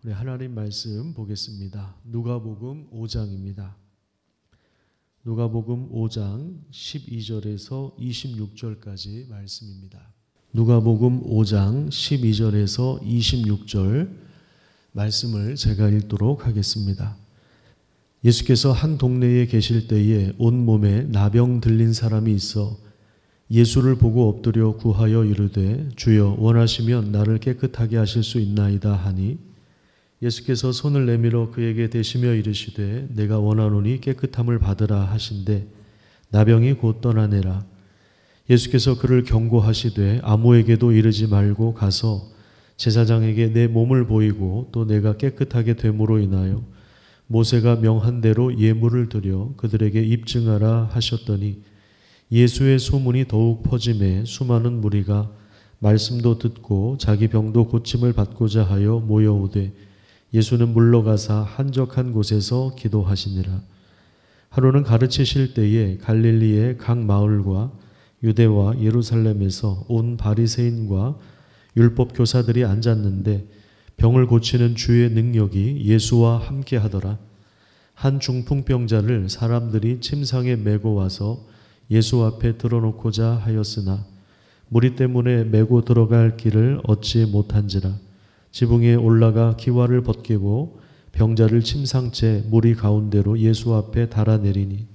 우리 하나님 말씀 보겠습니다. 누가복음 5장입니다. 누가복음 5장 12절에서 26절까지 말씀입니다. 누가복음 5장 12절에서 26절 말씀을 제가 읽도록 하겠습니다. 예수께서 한 동네에 계실 때에 온몸에 나병 들린 사람이 있어 예수를 보고 엎드려 구하여 이르되 주여 원하시면 나를 깨끗하게 하실 수 있나이다 하니 예수께서 손을 내밀어 그에게 대시며 이르시되 내가 원하노니 깨끗함을 받으라 하신대 나병이 곧 떠나내라. 예수께서 그를 경고하시되 아무에게도 이르지 말고 가서 제사장에게 내 몸을 보이고 또 내가 깨끗하게 됨으로 인하여 모세가 명한 대로 예물을 드려 그들에게 입증하라 하셨더니 예수의 소문이 더욱 퍼짐에 수많은 무리가 말씀도 듣고 자기 병도 고침을 받고자 하여 모여오되 예수는 물러가사 한적한 곳에서 기도하시니라. 하루는 가르치실 때에 갈릴리의 각 마을과 유대와 예루살렘에서 온 바리새인과 율법 교사들이 앉았는데 병을 고치는 주의 능력이 예수와 함께 하더라. 한 중풍병자를 사람들이 침상에 메고 와서 예수 앞에 들어놓고자 하였으나 무리 때문에 메고 들어갈 길을 얻지 못한지라. 지붕에 올라가 기와를 벗기고 병자를 침상째 무리 가운데로 예수 앞에 달아내리니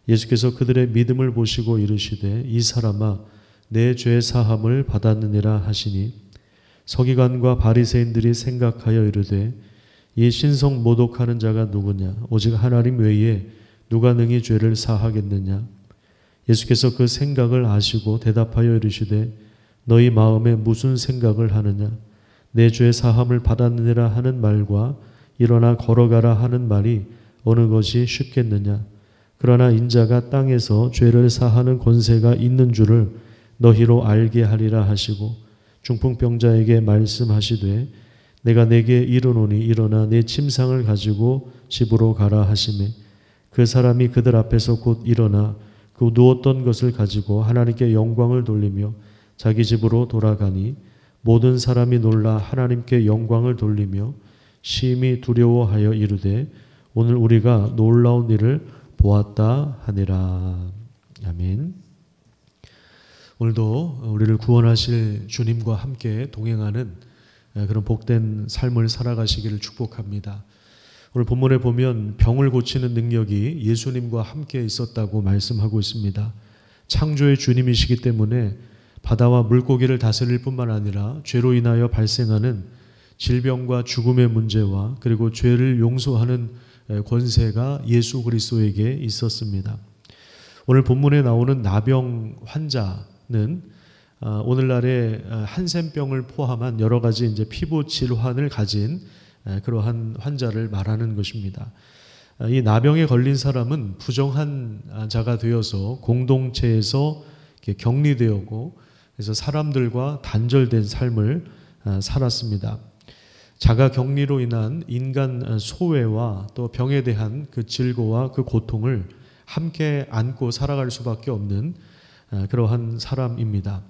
예수께서 그들의 믿음을 보시고 이르시되 이 사람아 내 죄 사함을 받았느니라 하시니 서기관과 바리새인들이 생각하여 이르되 이 신성 모독하는 자가 누구냐 오직 하나님 외에 누가 능히 죄를 사하겠느냐. 예수께서 그 생각을 아시고 대답하여 이르시되 너희 마음에 무슨 생각을 하느냐. 내 죄 사함을 받았느니라 하는 말과 일어나 걸어가라 하는 말이 어느 것이 쉽겠느냐. 그러나 인자가 땅에서 죄를 사하는 권세가 있는 줄을 너희로 알게 하리라 하시고 중풍병자에게 말씀하시되 내가 내게 이르노니 일어나 내 침상을 가지고 집으로 가라 하시매 그 사람이 그들 앞에서 곧 일어나 그 누웠던 것을 가지고 하나님께 영광을 돌리며 자기 집으로 돌아가니 모든 사람이 놀라 하나님께 영광을 돌리며 심히 두려워하여 이르되 오늘 우리가 놀라운 일을 보았다 하니라. 아멘. 오늘도 우리를 구원하실 주님과 함께 동행하는 그런 복된 삶을 살아가시기를 축복합니다. 오늘 본문에 보면 병을 고치는 능력이 예수님과 함께 있었다고 말씀하고 있습니다. 창조의 주님이시기 때문에 바다와 물고기를 다스릴 뿐만 아니라 죄로 인하여 발생하는 질병과 죽음의 문제와 그리고 죄를 용서하는 권세가 예수 그리스도에게 있었습니다. 오늘 본문에 나오는 나병 환자는 오늘날의 한센병을 포함한 여러 가지 이제 피부 질환을 가진 그러한 환자를 말하는 것입니다. 이 나병에 걸린 사람은 부정한 자가 되어서 공동체에서 격리되었고 그래서 사람들과 단절된 삶을 살았습니다. 자가 격리로 인한 인간 소외와 또 병에 대한 그 질고와 그 고통을 함께 안고 살아갈 수밖에 없는 그러한 사람입니다.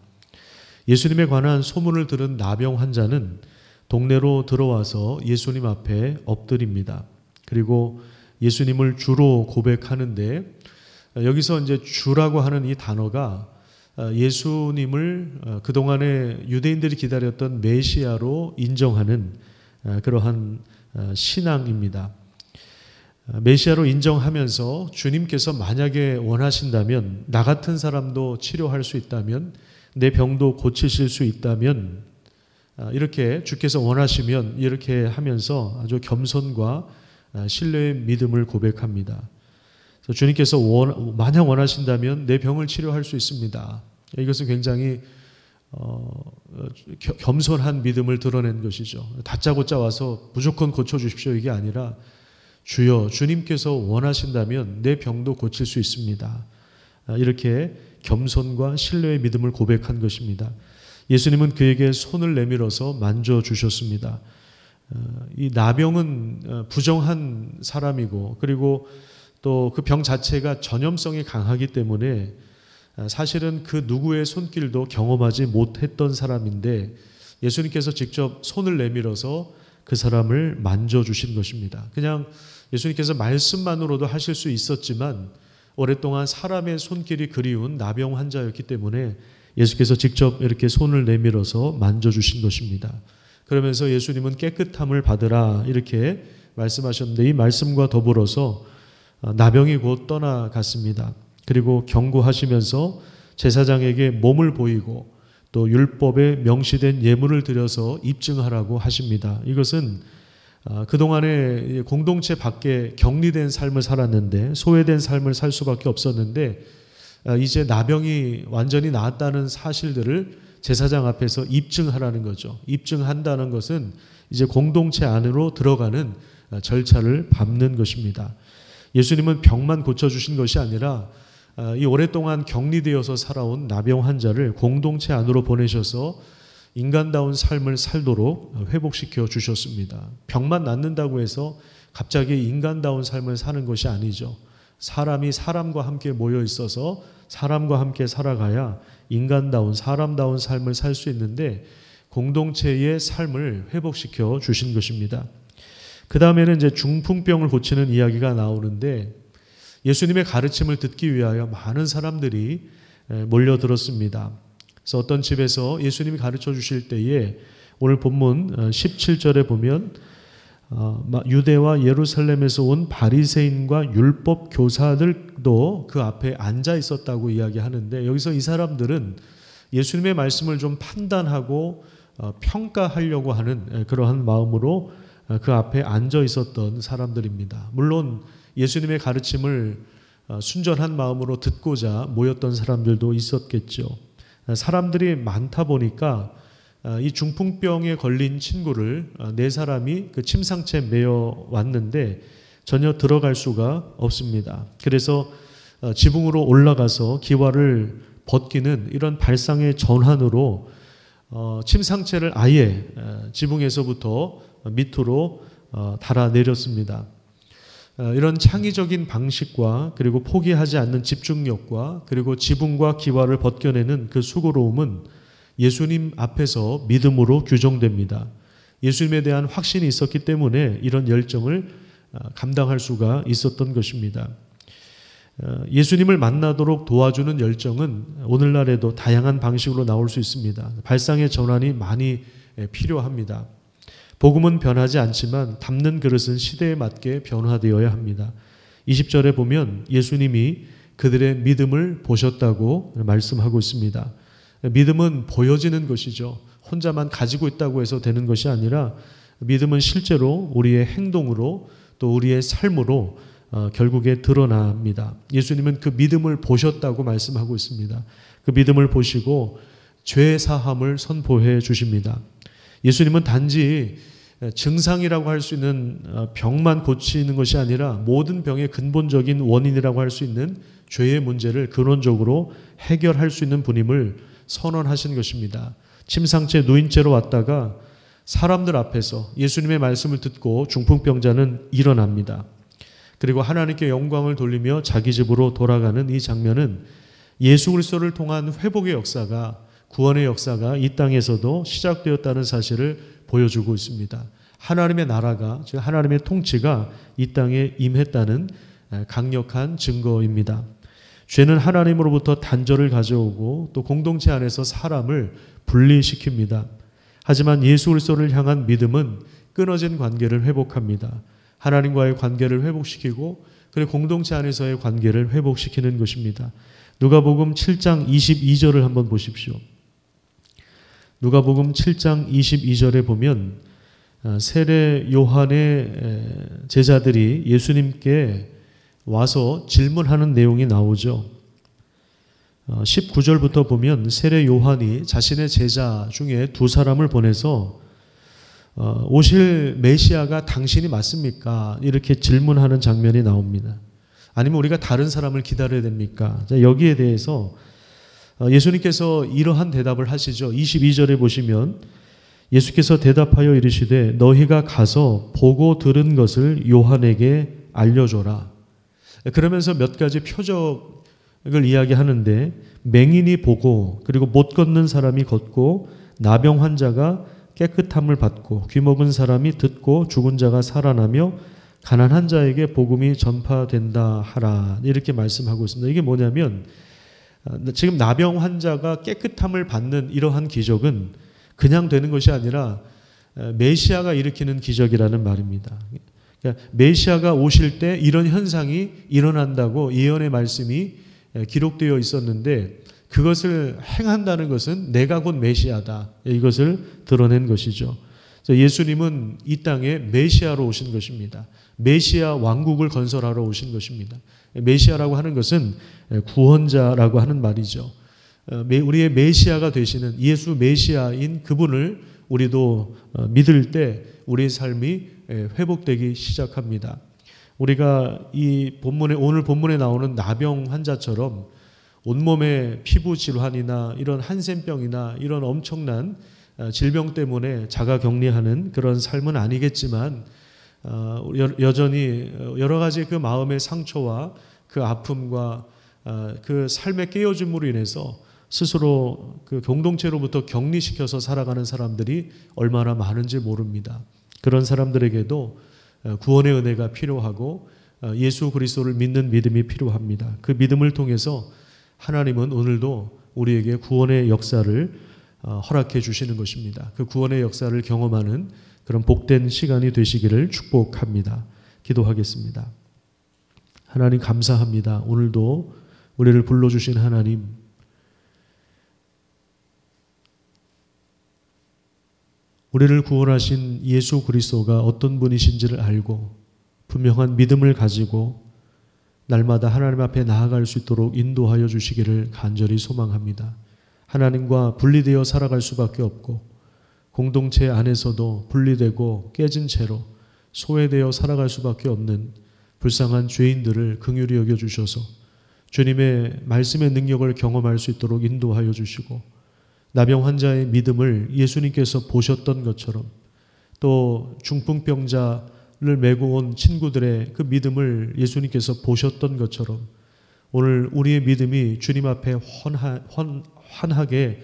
예수님에 관한 소문을 들은 나병 환자는 동네로 들어와서 예수님 앞에 엎드립니다. 그리고 예수님을 주로 고백하는데 여기서 이제 주라고 하는 이 단어가 예수님을 그동안에 유대인들이 기다렸던 메시아로 인정하는 그러한 신앙입니다. 메시아로 인정하면서 주님께서 만약에 원하신다면 나 같은 사람도 치료할 수 있다면 내 병도 고치실 수 있다면 이렇게 주께서 원하시면 이렇게 하면서 아주 겸손과 신뢰의 믿음을 고백합니다. 그래서 주님께서 만약 원하신다면 내 병을 치료할 수 있습니다. 이것은 굉장히 겸손한 믿음을 드러낸 것이죠. 다짜고짜 와서 무조건 고쳐주십시오 이게 아니라 주여 주님께서 원하신다면 내 병도 고칠 수 있습니다. 이렇게 겸손과 신뢰의 믿음을 고백한 것입니다. 예수님은 그에게 손을 내밀어서 만져주셨습니다. 이 나병은 부정한 사람이고 그리고 또 그 병 자체가 전염성이 강하기 때문에 사실은 그 누구의 손길도 경험하지 못했던 사람인데 예수님께서 직접 손을 내밀어서 그 사람을 만져주신 것입니다. 그냥 예수님께서 말씀만으로도 하실 수 있었지만 오랫동안 사람의 손길이 그리운 나병 환자였기 때문에 예수께서 직접 이렇게 손을 내밀어서 만져주신 것입니다. 그러면서 예수님은 깨끗함을 받으라 이렇게 말씀하셨는데 이 말씀과 더불어서 나병이 곧 떠나갔습니다. 그리고 경고하시면서 제사장에게 몸을 보이고 또 율법에 명시된 예물을 드려서 입증하라고 하십니다. 이것은 그동안에 공동체 밖에 격리된 삶을 살았는데 소외된 삶을 살 수밖에 없었는데 이제 나병이 완전히 나았다는 사실들을 제사장 앞에서 입증하라는 거죠. 입증한다는 것은 이제 공동체 안으로 들어가는 절차를 밟는 것입니다. 예수님은 병만 고쳐주신 것이 아니라 이 오랫동안 격리되어서 살아온 나병 환자를 공동체 안으로 보내셔서 인간다운 삶을 살도록 회복시켜 주셨습니다. 병만 낫는다고 해서 갑자기 인간다운 삶을 사는 것이 아니죠. 사람이 사람과 함께 모여 있어서 사람과 함께 살아가야 인간다운 사람다운 삶을 살 수 있는데 공동체의 삶을 회복시켜 주신 것입니다. 그 다음에는 이제 중풍병을 고치는 이야기가 나오는데 예수님의 가르침을 듣기 위하여 많은 사람들이 몰려들었습니다. 그래서 어떤 집에서 예수님이 가르쳐 주실 때에 오늘 본문 17절에 보면 유대와 예루살렘에서 온 바리새인과 율법 교사들도 그 앞에 앉아 있었다고 이야기하는데 여기서 이 사람들은 예수님의 말씀을 좀 판단하고 평가하려고 하는 그러한 마음으로 그 앞에 앉아 있었던 사람들입니다. 물론 예수님의 가르침을 순전한 마음으로 듣고자 모였던 사람들도 있었겠죠. 사람들이 많다 보니까 이 중풍병에 걸린 친구를 네 사람이 그 침상채에 메어 왔는데 전혀 들어갈 수가 없습니다. 그래서 지붕으로 올라가서 기와를 벗기는 이런 발상의 전환으로 침상채를 아예 지붕에서부터 밑으로 달아내렸습니다. 이런 창의적인 방식과 그리고 포기하지 않는 집중력과 그리고 지붕과 기와를 벗겨내는 그 수고로움은 예수님 앞에서 믿음으로 규정됩니다. 예수님에 대한 확신이 있었기 때문에 이런 열정을 감당할 수가 있었던 것입니다. 예수님을 만나도록 도와주는 열정은 오늘날에도 다양한 방식으로 나올 수 있습니다. 발상의 전환이 많이 필요합니다. 복음은 변하지 않지만 담는 그릇은 시대에 맞게 변화되어야 합니다. 20절에 보면 예수님이 그들의 믿음을 보셨다고 말씀하고 있습니다. 믿음은 보여지는 것이죠. 혼자만 가지고 있다고 해서 되는 것이 아니라 믿음은 실제로 우리의 행동으로 또 우리의 삶으로 결국에 드러납니다. 예수님은 그 믿음을 보셨다고 말씀하고 있습니다. 그 믿음을 보시고 죄 사함을 선포해 주십니다. 예수님은 단지 증상이라고 할 수 있는 병만 고치는 것이 아니라 모든 병의 근본적인 원인이라고 할 수 있는 죄의 문제를 근원적으로 해결할 수 있는 분임을 선언하신 것입니다. 침상채 누인 채로 왔다가 사람들 앞에서 예수님의 말씀을 듣고 중풍병자는 일어납니다. 그리고 하나님께 영광을 돌리며 자기 집으로 돌아가는 이 장면은 예수 그리스도를 통한 회복의 역사가 구원의 역사가 이 땅에서도 시작되었다는 사실을 보여주고 있습니다. 하나님의 나라가 즉 하나님의 통치가 이 땅에 임했다는 강력한 증거입니다. 죄는 하나님으로부터 단절을 가져오고 또 공동체 안에서 사람을 분리시킵니다. 하지만 예수 그리스도를 향한 믿음은 끊어진 관계를 회복합니다. 하나님과의 관계를 회복시키고 그리고 공동체 안에서의 관계를 회복시키는 것입니다. 누가복음 7장 22절을 한번 보십시오. 누가복음 7장 22절에 보면 세례 요한의 제자들이 예수님께 와서 질문하는 내용이 나오죠. 19절부터 보면 세례 요한이 자신의 제자 중에 두 사람을 보내서 오실 메시아가 당신이 맞습니까? 이렇게 질문하는 장면이 나옵니다. 아니면 우리가 다른 사람을 기다려야 됩니까? 여기에 대해서 예수님께서 이러한 대답을 하시죠. 22절에 보시면 예수께서 대답하여 이르시되 너희가 가서 보고 들은 것을 요한에게 알려줘라. 그러면서 몇 가지 표적을 이야기하는데 맹인이 보고 그리고 못 걷는 사람이 걷고 나병 환자가 깨끗함을 받고 귀먹은 사람이 듣고 죽은 자가 살아나며 가난한 자에게 복음이 전파된다 하라. 이렇게 말씀하고 있습니다. 이게 뭐냐면 지금 나병 환자가 깨끗함을 받는 이러한 기적은 그냥 되는 것이 아니라 메시아가 일으키는 기적이라는 말입니다. 그러니까 메시아가 오실 때 이런 현상이 일어난다고 예언의 말씀이 기록되어 있었는데 그것을 행한다는 것은 내가 곧 메시아다. 이것을 드러낸 것이죠. 예수님은 이 땅에 메시아로 오신 것입니다. 메시아 왕국을 건설하러 오신 것입니다. 메시아라고 하는 것은 구원자라고 하는 말이죠. 우리의 메시아가 되시는 예수 메시아인 그분을 우리도 믿을 때 우리의 삶이 회복되기 시작합니다. 우리가 이 본문에 오늘 본문에 나오는 나병 환자처럼 온몸에 피부 질환이나 이런 한센병이나 이런 엄청난 질병 때문에 자가격리하는 그런 삶은 아니겠지만 여전히 여러 가지 그 마음의 상처와 그 아픔과 그 삶의 깨어짐으로 인해서 스스로 그 공동체로부터 격리시켜서 살아가는 사람들이 얼마나 많은지 모릅니다. 그런 사람들에게도 구원의 은혜가 필요하고 예수 그리스도를 믿는 믿음이 필요합니다. 그 믿음을 통해서 하나님은 오늘도 우리에게 구원의 역사를 허락해 주시는 것입니다. 그 구원의 역사를 경험하는 그런 복된 시간이 되시기를 축복합니다. 기도하겠습니다. 하나님 감사합니다. 오늘도 우리를 불러주신 하나님, 우리를 구원하신 예수 그리스도가 어떤 분이신지를 알고 분명한 믿음을 가지고 날마다 하나님 앞에 나아갈 수 있도록 인도하여 주시기를 간절히 소망합니다. 하나님과 분리되어 살아갈 수밖에 없고 공동체 안에서도 분리되고 깨진 채로 소외되어 살아갈 수밖에 없는 불쌍한 죄인들을 긍휼히 여겨주셔서 주님의 말씀의 능력을 경험할 수 있도록 인도하여 주시고 나병 환자의 믿음을 예수님께서 보셨던 것처럼 또 중풍병자를 메고 온 친구들의 그 믿음을 예수님께서 보셨던 것처럼 오늘 우리의 믿음이 주님 앞에 환하게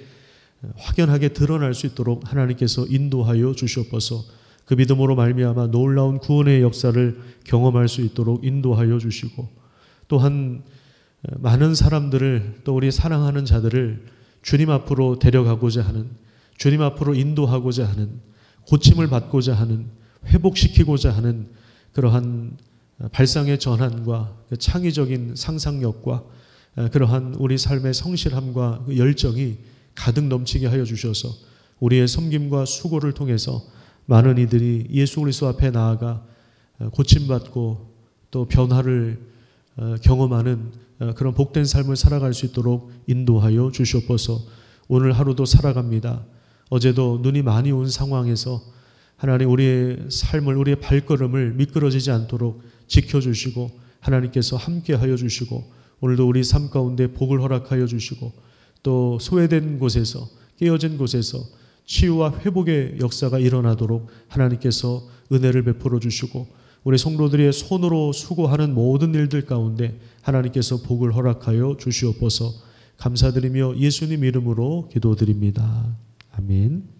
확연하게 드러날 수 있도록 하나님께서 인도하여 주시옵소서. 그 믿음으로 말미암아 놀라운 구원의 역사를 경험할 수 있도록 인도하여 주시고 또한 많은 사람들을 또 우리 사랑하는 자들을 주님 앞으로 데려가고자 하는 주님 앞으로 인도하고자 하는 고침을 받고자 하는 회복시키고자 하는 그러한 발상의 전환과 창의적인 상상력과 그러한 우리 삶의 성실함과 열정이 가득 넘치게 하여 주셔서 우리의 섬김과 수고를 통해서 많은 이들이 예수 그리스도 앞에 나아가 고침받고 또 변화를 경험하는 그런 복된 삶을 살아갈 수 있도록 인도하여 주시옵소서. 오늘 하루도 살아갑니다. 어제도 눈이 많이 온 상황에서 하나님 우리의 삶을 우리의 발걸음을 미끄러지지 않도록 지켜주시고 하나님께서 함께하여 주시고 오늘도 우리 삶 가운데 복을 허락하여 주시고 또 소외된 곳에서 깨어진 곳에서 치유와 회복의 역사가 일어나도록 하나님께서 은혜를 베풀어 주시고 우리 성도들의 손으로 수고하는 모든 일들 가운데 하나님께서 복을 허락하여 주시옵소서. 감사드리며 예수님 이름으로 기도드립니다. 아멘.